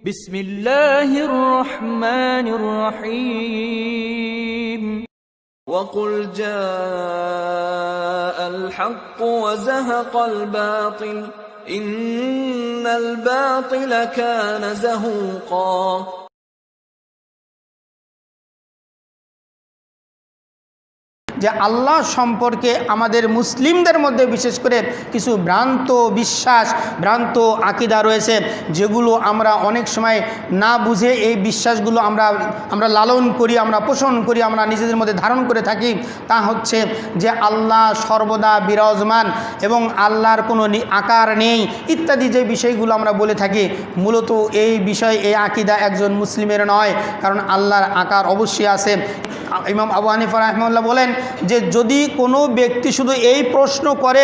বিসমিল্লাহির রহমানির রহিম। وقل جاء الحق وزهق الباطل إن الباطل كان زهوقا। যে আল্লাহ সম্পর্কে আমাদের মুসলিমদের মধ্যে বিশেষ করে কিছু ভ্রান্ত বিশ্বাস, ভ্রান্ত আকীদা রয়েছে, যেগুলো আমরা অনেক সময় না বুঝে এই বিশ্বাসগুলো আমরা লালন করি, আমরা পোষণ করি, আমরা নিজেদের মধ্যে ধারণ করে থাকি। তা হচ্ছে যে আল্লাহ সর্বদা বিরাজমান এবং আল্লাহর কোনো আকার নেই ইত্যাদি যে বিষয়গুলো আমরা বলে থাকি, মূলত এই বিষয়, এই আকীদা একজন মুসলিমের নয়, কারণ আল্লাহর আকার অবশ্যই আছে। ইমাম আবু হানিফা রাহিমাহুল্লাহ বলেন যে যদি কোনো ব্যক্তি শুধু এই প্রশ্ন করে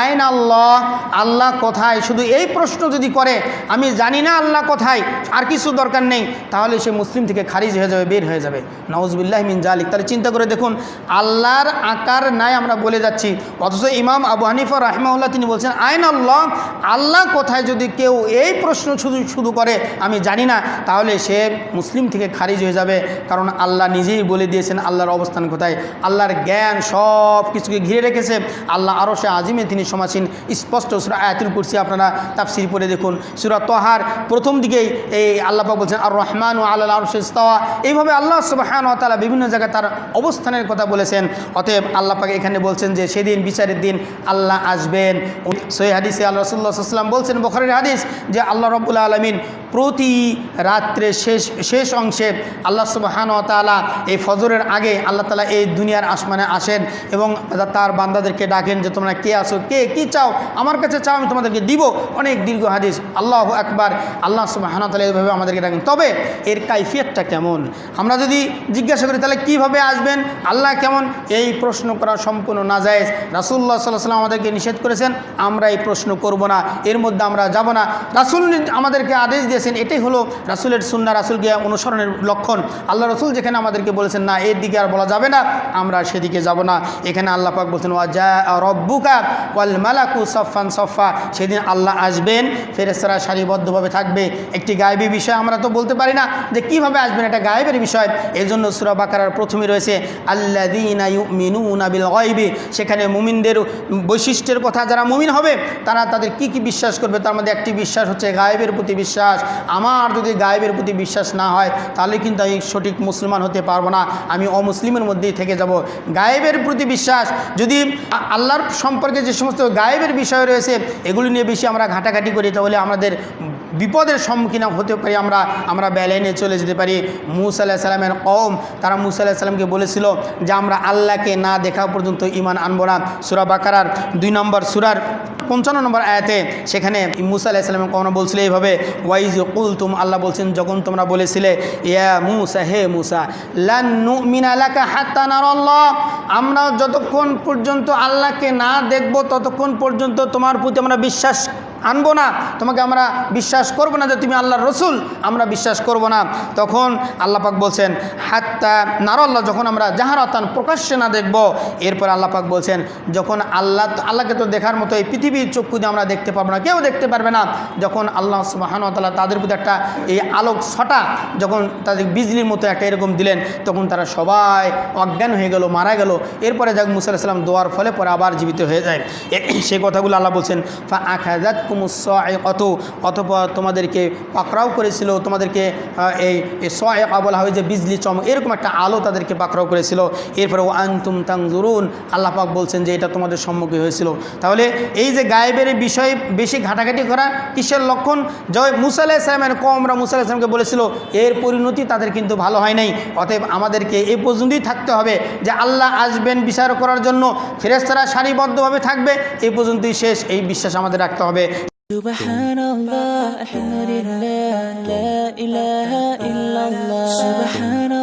আইন আল্লাহ, আল্লাহ কোথায়, শুধু এই প্রশ্ন যদি করে আমি জানি না আল্লাহ কোথায়, আর কিছু দরকার নেই, তাহলে সে মুসলিম থেকে খারিজ হয়ে যাবে, বের হয়ে যাবে। নাউজুবিল্লাহি মিন জালিক। তাহলে চিন্তা করে দেখুন, আল্লাহর আকার নাই আমরা বলে যাচ্ছি, অথচ ইমাম আবু হানিফা রাহিমাহুল্লাহ তিনি বলছেন আইন আল্লাহ, আল্লাহ কোথায় যদি কেউ এই প্রশ্ন শুধু করে আমি জানি না, তাহলে সে মুসলিম থেকে খারিজ হয়ে যাবে। কারণ আল্লাহ নিজেই বলে দিয়েছেন আল্লাহর অবস্থান কোথায়। আল্লাহর জ্ঞান সব কিছুকে ঘিরে রেখেছে। আল্লাহ আরশে আজিমে তিনি সমাসীন, স্পষ্ট। সূরা আয়াতুল কুরসি আপনারা তাফসীর পড়ে দেখুন। সূরা তাহার প্রথম দিকেই এই আল্লাহ পাক বলছেন আর রহমানু আলাল আরশি ইস্তাওয়া। এইভাবে আল্লাহ সুবহানাহু ওয়া তাআলা বিভিন্ন জায়গায় তার অবস্থানের কথা বলেছেন। অতএব আল্লাহ পাক এখানে বলছেন যে সেদিন বিচারের দিন আল্লাহ আসবেন। সহিহ হাদিসে আল্লাহ রাসূলুল্লাহ সাল্লাল্লাহু আলাইহি ওয়াসাল্লাম বলছেন, বুখারীর হাদিস, যে আল্লাহ রাব্বুল আলামিন প্রতি রাত্রে শেষ অংশে আল্লাহ সুবহানাহু ওয়া তাআলা এই ফজরের আগে আল্লাহ তাআলা এই দুনিয়ার আসমানে আসেন এবং তার বান্দাদেরকে ডাকেন যে তোমরা কে আসো, কে কি চাও, আমার কাছে চাও, আমি তোমাদেরকে দিব। অনেক দীর্ঘ হাদিস। আল্লাহু আকবার। আল্লাহ সুবহানাহু ওয়া তাআলা এইভাবে আমাদেরকে ডাকেন। তবে এর কাইফিয়তটা কেমন আমরা যদি জিজ্ঞাসা করি, তাহলে কিভাবে আসবেন, আল্লাহ কেমন, এই প্রশ্ন করা সম্পূর্ণ নাজায়েজ। রাসূলুল্লাহ সাল্লাল্লাহু আলাইহি ওয়াসাল্লাম আমাদেরকে নিষেধ করেছেন, আমরা এই প্রশ্ন করব না, এর মধ্যে আমরা যাব না। রাসূল আমাদেরকে আদেশ দিয়েছেন, এটাই হলো রাসূলের সুন্নাহ, রাসূলকে অনুসরণের লক্ষণ। আল্লাহ রাসূল যেখানে আমাদেরকে বলেছেন না এর দিকে আর বলা যাবে না, আমরা সেদিকে যাব না। এখানে আল্লাহ পাক বলছেন ওয়া জা রাব্বুকা ওয়াল মালাকু সাফফান সাফফা। সেদিন আল্লাহ আসবেন, ফেরেশতারা সারিবদ্ধভাবে থাকবে। একটি গায়েবী বিষয়, আমরা তো বলতে পারি না যে কিভাবে আসবেন, এটা গায়েবের বিষয়। এই জন্য সূরা বাকারার প্রথমে রয়েছে আল্লাযীনা ইউমিনুনা বিল গায়বি। সেখানে মুমিনদের বৈশিষ্ট্যের কথা, যারা মুমিন হবে তারা তাদের কি কি বিশ্বাস করবে, তার মধ্যে একটি বিশ্বাস হচ্ছে গায়েবের প্রতি বিশ্বাস। আমার যদি গায়েবের প্রতি বিশ্বাস না হয়, তাহলে কিন্তু আমি সঠিক মুসলমান হতে পারবো না, আমি অমুসলিমের মধ্যেই থেকে যাব। গায়েবের প্রতি বিশ্বাস, যদি আল্লাহর সম্পর্কে যে সমস্ত গায়েবের বিষয় রয়েছে এগুলি নিয়ে বেশি আমরা ঘাটাঘাটি করি, তাহলে আমাদের বিপদের সম্মুখীন হতে পারি, আমরা বেলাইনে চলে যেতে পারি। মূসা আলাইহিস সালামের কওম, তারা মূসা আলাইহিস সালামকে বলেছিল যে আমরা আল্লাহকে না দেখা পর্যন্ত ঈমান আনবো না। সূরা বাকারার 2 নম্বর সূরার 55 নম্বর আয়াতে সেখানে মূসা আলাইহিস সালামের কওম বলছিল এইভাবে, ওয়াইজ কুলতুম, আল্লাহ বলছেন যখন তোমরা বলেছিলে ইয়া মূসা, হে মূসা, লান নুমিনা লাকা হাত্তা নারাল্লাহ, আমরা যতক্ষণ পর্যন্ত আল্লাহকে না দেখব ততক্ষণ পর্যন্ত তোমার প্রতি আমরা বিশ্বাস আনবো না, তোমাকে আমরা বিশ্বাস করব না যে তুমি আল্লাহর রসুল, আমরা বিশ্বাস করব না। তখন আল্লাহ পাক বলছেন হাত্তা নারাল্লাহ, যখন আমরা জাহারাতান প্রকাশ্যে না দেখব। এরপর আল্লাহ পাক বলছেন যখন আল্লাহকে তো দেখার মতো এই পৃথিবীর চক্ষু দিয়ে আমরা দেখতে পারবো না, কেউ দেখতে পারবে না। যখন আল্লাহ সুবহানাহু ওয়া তাআলা তাদের প্রতি একটা এই আলোক ছটা, যখন তাদের বিজলির মতো একটা এরকম দিলেন, তখন তারা সবাই অজ্ঞান হয়ে গেল, মারা গেল। এরপরে যাক মূসা আলাইহিস সালাম দোয়ার ফলে পরে আবার জীবিত হয়ে যায়। সেই কথাগুলো আল্লাহ বলছেন ফা আখাযাত অতঃপর তোমাদেরকে পাকড়াও করেছিল, তোমাদেরকে এই সাইকা বলা হয় যে বিজলি চমক, এরকম একটা আলো তাদেরকে পাকড়াও করেছিল। এরপরে ওয়া আনতুম তানজুরুন, আল্লাহ পাক বলছেন যে এটা তোমাদের সম্মুখে হয়েছিল। তাহলে এই যে গায়েবের বিষয়ে বেশি ঘাটাঘাটি করা কিসের লক্ষণ? যে মূসা আলাইহিস সালামের কওমরা মূসা আলাইহিস সালামকে বলেছিল, এর পরিণতি তাদের কিন্তু ভালো হয় নাই। অতএব আমাদেরকে এই পর্যন্তই থাকতে হবে যে আল্লাহ আসবেন বিচার করার জন্য, ফেরেশতারা সারিবদ্ধভাবে থাকবে, এই পর্যন্তই শেষ, এই বিশ্বাস আমাদের রাখতে হবে। সুবহানাল্লাহ, আলহামদুলিল্লাহ, লা ইলাহা ইল্লাল্লাহ, সুবহানাল্লাহ।